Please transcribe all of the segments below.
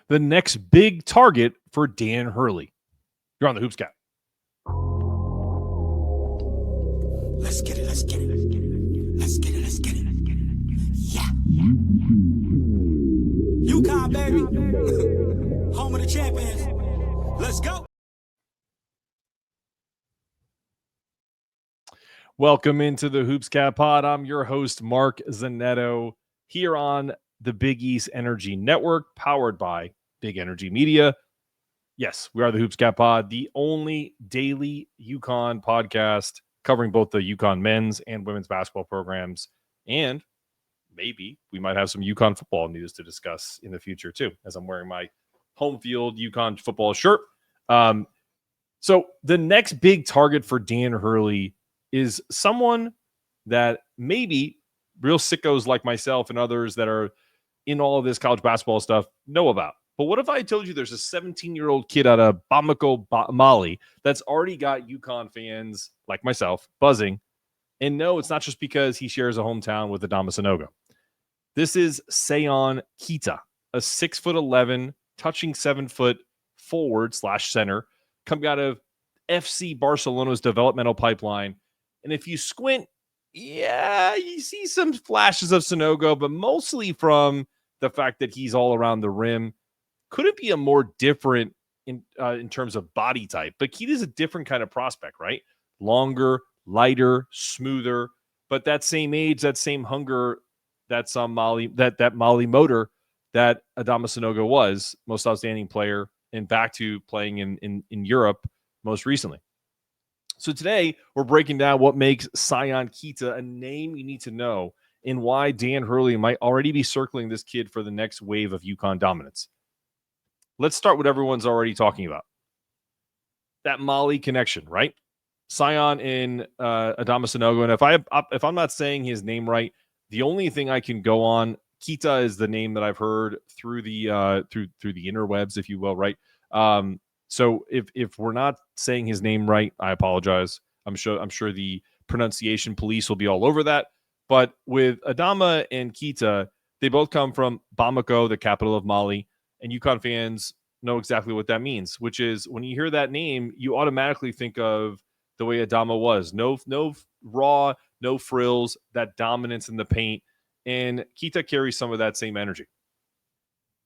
the next big target for Dan Hurley. You're on the Hoops Cap. Let's get it. Let's get it. Let's get it. Let's get it. Let's get it. Yeah. UConn, baby. Home of the champions. Let's go. Welcome into the Hoops Cap Pod. I'm your host, Mark Zanetto, here on the Big East Energy Network, powered by Big Energy Media. Yes, we are the Hoops Cap Pod, the only daily UConn podcast covering both the UConn men's and women's basketball programs. And maybe we might have some UConn football news to discuss in the future, too, as I'm wearing my home field UConn football shirt. So the next big target for Dan Hurley is someone that maybe real sickos like myself and others that are in all of this college basketball stuff know about. But what if I told you there's a 17-year-old kid out of Bamako, Mali, that's already got UConn fans like myself buzzing? And no, it's not just because he shares a hometown with Adama Sanogo. This is Sayon Keita, a 6'11", touching 7-foot forward/center, coming out of FC Barcelona's developmental pipeline. And if you squint, yeah, you see some flashes of Sanogo, but mostly from the fact that he's all around the rim. Couldn't be a more different in terms of body type, but Keita's a different kind of prospect, right? Longer, lighter, smoother, but that same age, that same hunger, that Mali motor that Adama Sanogo was, most outstanding player, and back to playing in Europe most recently. So today we're breaking down what makes Sayon Keita a name you need to know and why Dan Hurley might already be circling this kid for the next wave of UConn dominance. Let's start what everyone's already talking about. That Mali connection, right? Sayon and Adama Sanogo. And if I'm not saying his name right, the only thing I can go on, Keita is the name that I've heard through the through the interwebs, if you will, right? So if we're not saying his name right, I apologize. I'm sure the pronunciation police will be all over that. But with Adama and Keita, they both come from Bamako, the capital of Mali. And UConn fans know exactly what that means, which is when you hear that name, you automatically think of the way Adama was. No raw, no frills, that dominance in the paint. And Keita carries some of that same energy.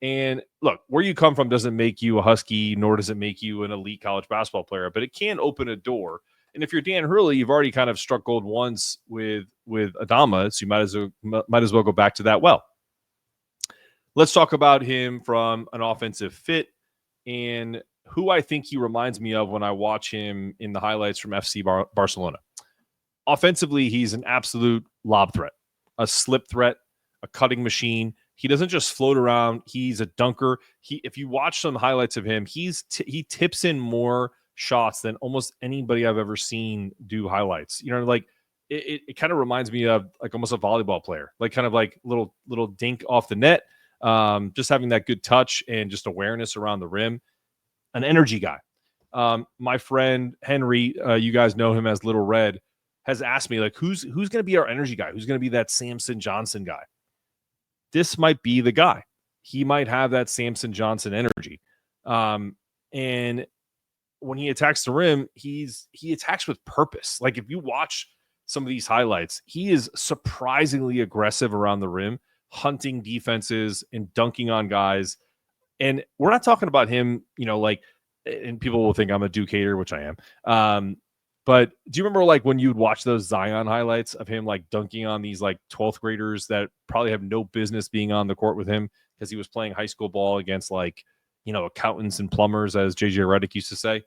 And look, where you come from doesn't make you a Husky, nor does it make you an elite college basketball player, but it can open a door. And if you're Dan Hurley, you've already kind of struck gold once with Adama, so you might as well go back to that well. Let's talk about him from an offensive fit and who I think he reminds me of when I watch him in the highlights from FC Barcelona. Offensively, he's an absolute lob threat, a slip threat, a cutting machine. He doesn't just float around. He's a dunker. If you watch some highlights of him, he tips in more shots than almost anybody I've ever seen do highlights. You know, like it kind of reminds me of like almost a volleyball player, like kind of like little dink off the net. Just having that good touch and just awareness around the rim, an energy guy. My friend Henry, you guys know him as Little Red, has asked me like, who's going to be our energy guy? Who's going to be that Samson Johnson guy? This might be the guy. He might have that Samson Johnson energy. And when he attacks the rim, he attacks with purpose. Like if you watch some of these highlights, he is surprisingly aggressive around the rim, hunting defenses and dunking on guys. And we're not talking about him, you know, like, and people will think I'm a Duke hater, which I am. But do you remember like when you'd watch those Zion highlights of him like dunking on these like 12th graders that probably have no business being on the court with him because he was playing high school ball against like, you know, accountants and plumbers, as JJ Redick used to say.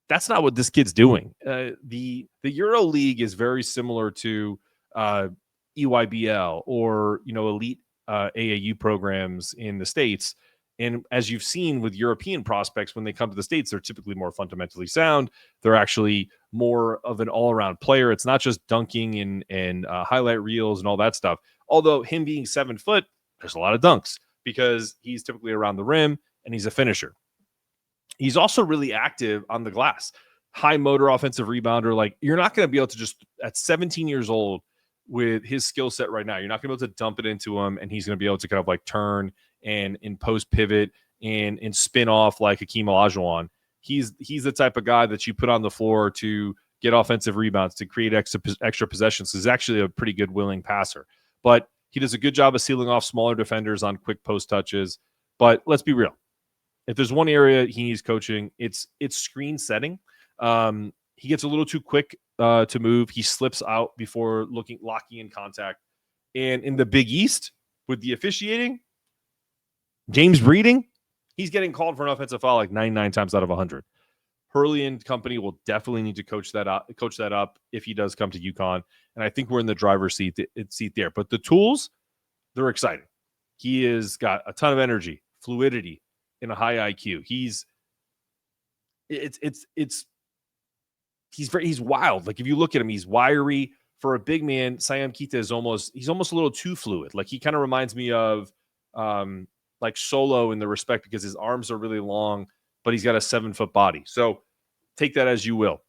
That's not what this kid's doing. The Euro League is very similar to EYBL or, you know, elite AAU programs in the States. And as you've seen with European prospects, when they come to the States, they're typically more fundamentally sound. They're actually more of an all-around player. It's not just dunking and highlight reels and all that stuff. Although him being 7 foot, there's a lot of dunks because he's typically around the rim and he's a finisher. He's also really active on the glass. High motor offensive rebounder. Like you're not going to be able to just, at 17 years old, with his skill set right now, you're not going to be able to dump it into him and he's going to be able to kind of like turn and in post pivot and in spin off like Hakeem Olajuwon. He's the type of guy that you put on the floor to get offensive rebounds, to create extra possessions. He's actually a pretty good willing passer. But he does a good job of sealing off smaller defenders on quick post touches. But let's be real. If there's one area he needs coaching, it's screen setting. He gets a little too quick to move. He slips out before locking in contact. And in the Big East, with the officiating, James Breeding, he's getting called for an offensive foul like 99 times out of 100. Hurley and company will definitely need to coach that up if he does come to UConn. And I think we're in the driver's seat there. But the tools, they're exciting. He has got a ton of energy, fluidity, and a high IQ. He's wild. Like if you look at him, he's wiry. For a big man, Sayon Keita is almost a little too fluid. Like he kind of reminds me of like Solo in the respect because his arms are really long, but he's got a 7-foot body. So take that as you will.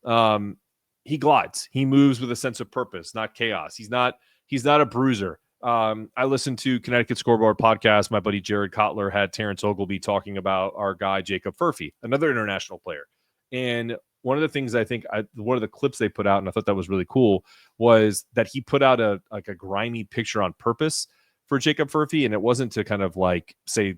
He glides. He moves with a sense of purpose, not chaos. He's not a bruiser. I listened to Connecticut Scoreboard podcast. My buddy Jared Kotler had Terrence Ogleby talking about our guy Jacob Furphy, another international player. And one of the things one of the clips they put out, and I thought that was really cool, was that he put out a grimy picture on purpose for Jacob Furphy, and it wasn't to kind of like say,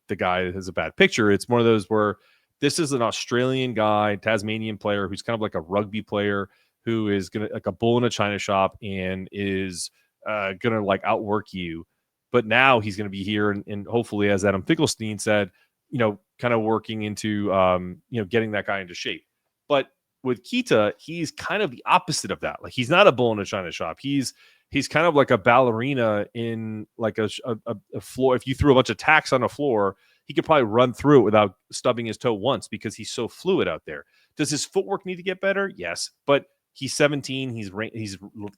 the guy has a bad picture. It's one of those where this is an Australian guy, Tasmanian player, who's kind of like a rugby player who is gonna like a bull in a china shop and is gonna like outwork you. But now he's gonna be here and hopefully, as Adam Finkelstein said, kind of working into getting that guy into shape. But with Keita, he's kind of the opposite of that. Like he's not a bull in a china shop. He's kind of like a ballerina in like a floor. If you threw a bunch of tacks on a floor, he could probably run through it without stubbing his toe once because he's so fluid out there. Does his footwork need to get better? Yes, but he's 17. He's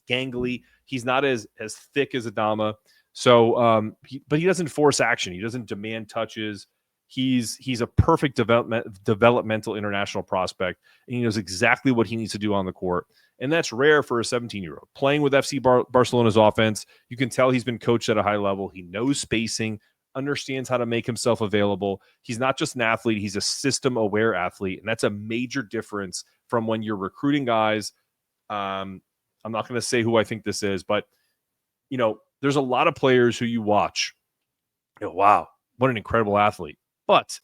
gangly. He's not as thick as Adama. So, but he doesn't force action. He doesn't demand touches. He's a perfect developmental international prospect, and he knows exactly what he needs to do on the court. And that's rare for a 17-year-old. Playing with FC Barcelona's offense, you can tell he's been coached at a high level. He knows spacing, understands how to make himself available. He's not just an athlete, he's a system-aware athlete, and that's a major difference from when you're recruiting guys. I'm not going to say who I think this is, but, there's a lot of players who you watch. Wow, what an incredible athlete. But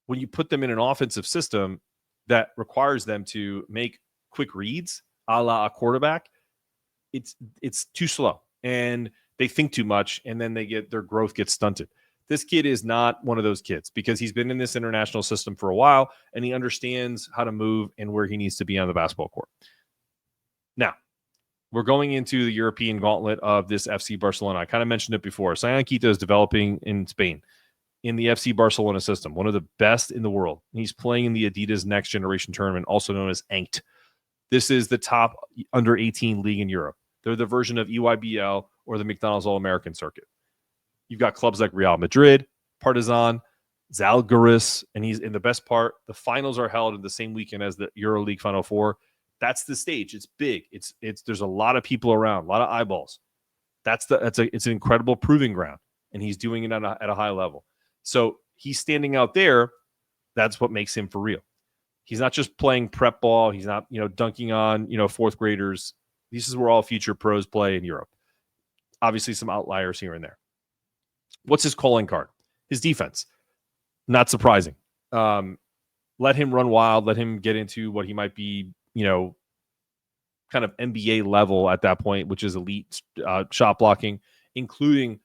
when you put them in an offensive system that requires them to make quick reads, a la a quarterback, it's too slow and they think too much, and then their growth gets stunted. This kid is not one of those kids because he's been in this international system for a while and he understands how to move and where he needs to be on the basketball court. Now, we're going into the European gauntlet of this FC Barcelona. I kind of mentioned it before. Sayon Keita is developing in Spain in the FC Barcelona system, one of the best in the world. He's playing in the Adidas Next Generation Tournament, also known as ANKT. This is the top under-18 league in Europe. They're the version of EYBL or the McDonald's All-American circuit. You've got clubs like Real Madrid, Partizan, Zalgiris, and he's in the best part. The finals are held in the same weekend as the EuroLeague Final Four. That's the stage. It's big. It's there's a lot of people around, a lot of eyeballs. It's an incredible proving ground, and he's doing it at a high level. So he's standing out there. That's what makes him for real. He's not just playing prep ball. He's not, dunking on, fourth graders. This is where all future pros play in Europe. Obviously, some outliers here and there. What's his calling card? His defense. Not surprising. Let him run wild. Let him get into what he might be, kind of NBA level at that point, which is elite shot blocking, including,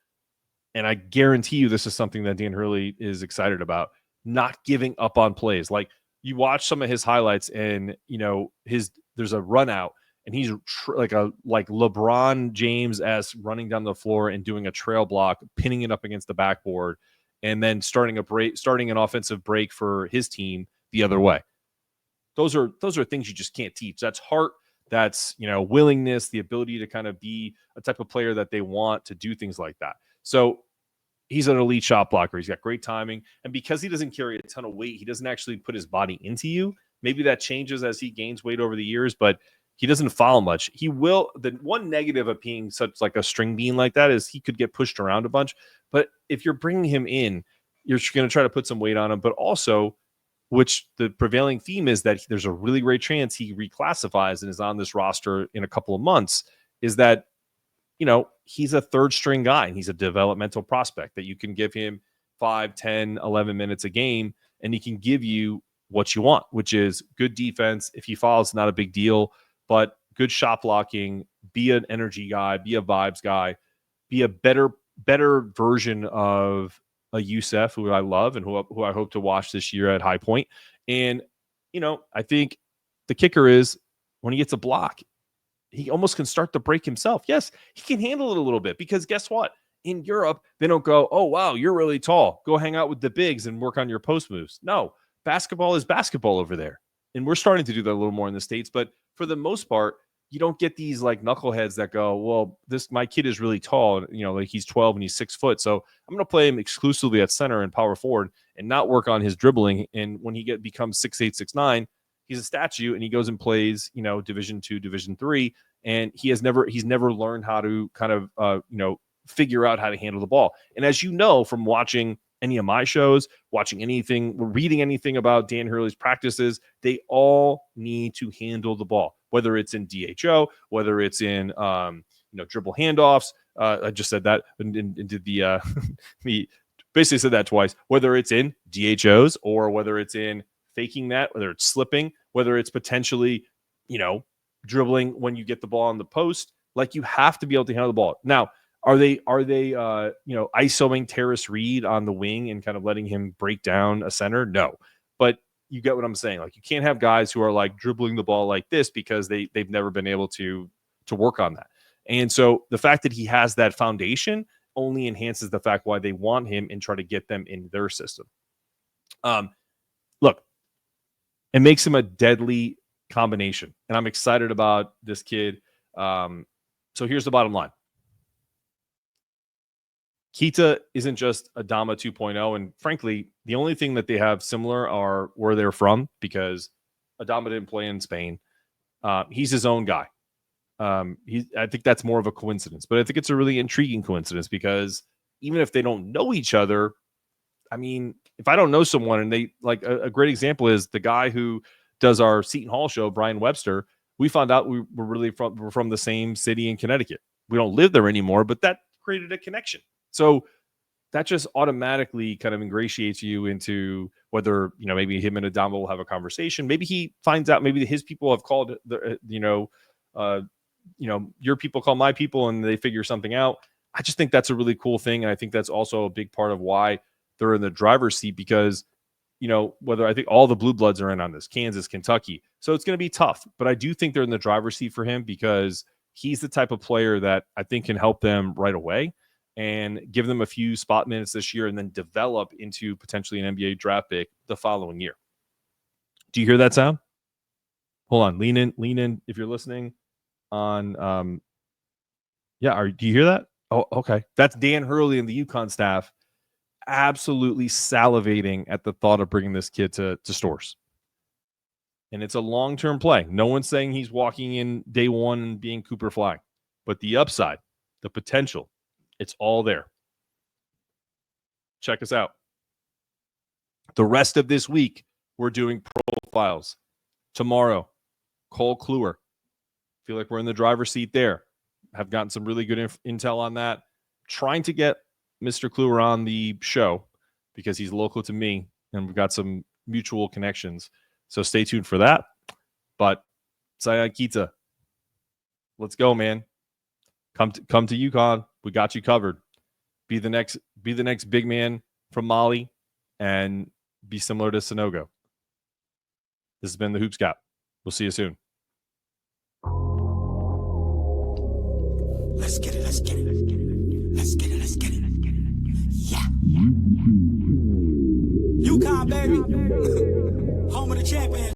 and I guarantee you this is something that Dan Hurley is excited about, not giving up on plays. Like you watch some of his highlights and, there's a run out and he's like LeBron James-esque running down the floor and doing a trail block, pinning it up against the backboard, and then starting an offensive break for his team the other way. Those are things you just can't teach. That's heart. That's, willingness, the ability to kind of be a type of player that they want to do things like that. So he's an elite shot blocker. He's got great timing. And because he doesn't carry a ton of weight, he doesn't actually put his body into you. Maybe that changes as he gains weight over the years, but He doesn't foul much. He will. The one negative of being such like a string bean like that is he could get pushed around a bunch. But if you're bringing him in, you're going to try to put some weight on him. But also, which the prevailing theme is that there's a really great chance he reclassifies and is on this roster in a couple of months, is that, he's a third string guy and he's a developmental prospect that you can give him 5, 10, 11 minutes a game, and he can give you what you want, which is good defense. If he fouls, not a big deal, but good shot blocking, be an energy guy, be a vibes guy, be a better version of a Youssef, who I love and who I hope to watch this year at High Point. And, I think the kicker is when he gets a block, he almost can start the break himself. Yes, he can handle it a little bit because guess what? In Europe, they don't go, oh, wow, you're really tall. Go hang out with the bigs and work on your post moves. No, basketball is basketball over there. And we're starting to do that a little more in the States. But for the most part, you don't get these like knuckleheads that go, well, my kid is really tall. Like he's 12 and he's 6 foot. So I'm going to play him exclusively at center and power forward and not work on his dribbling. And when he becomes 6'8", 6'9", he's a statue and he goes and plays, Division II, Division III. And he's never learned how to kind of, figure out how to handle the ball. And as you know, from watching any of my shows, watching anything, reading anything about Dan Hurley's practices, they all need to handle the ball, whether it's in DHO, whether it's in, dribble handoffs. I just said that and did the, he basically said that twice, whether it's in DHOs or whether it's in faking that, whether it's slipping, whether it's potentially, dribbling when you get the ball on the post. Like you have to be able to handle the ball. Now, are they isoing Terrace Reed on the wing and kind of letting him break down a center? No. But you get what I'm saying. Like you can't have guys who are like dribbling the ball like this because they've never been able to work on that. And so the fact that he has that foundation only enhances the fact why they want him and try to get them in their system. Look, it makes him a deadly combination. And I'm excited about this kid. So here's the bottom line. Keita isn't just Adama 2.0. And frankly, the only thing that they have similar are where they're from, because Adama didn't play in Spain. He's his own guy. I think that's more of a coincidence, but I think it's a really intriguing coincidence because even if they don't know each other, I mean, if I don't know someone and they like a great example is the guy who does our Seton Hall show, Brian Webster, we found out we're really from the same city in Connecticut. We don't live there anymore, but that created a connection. So that just automatically kind of ingratiates you into whether, maybe him and Adama will have a conversation. Maybe he finds out, maybe his people have called, your people call my people and they figure something out. I just think that's a really cool thing. And I think that's also a big part of why they're in the driver's seat because, whether I think all the blue bloods are in on this, Kansas, Kentucky. So it's going to be tough, but I do think they're in the driver's seat for him because he's the type of player that I think can help them right away and give them a few spot minutes this year and then develop into potentially an NBA draft pick the following year. Do you hear that sound? Hold on. Lean in if you're listening on. Do you hear that? Oh, okay. That's Dan Hurley and the UConn staff absolutely salivating at the thought of bringing this kid to Stores. And it's a long-term play. No one's saying he's walking in day one and being Cooper Flag, but the upside, the potential, it's all there. Check us out. The rest of this week, we're doing profiles. Tomorrow, Cole Kluwer. Feel like we're in the driver's seat there. Have gotten some really good intel on that. Trying to get Mr. Kluwer on the show because he's local to me and we've got some mutual connections. So stay tuned for that. But Sayon Keita, let's go, man. Come to UConn. We got you covered. Be the next big man from Mali and be similar to Sanogo. This has been the Hoops Gap. We'll see you soon. Let's get it. Let's get it. Let's get it. Let's get it.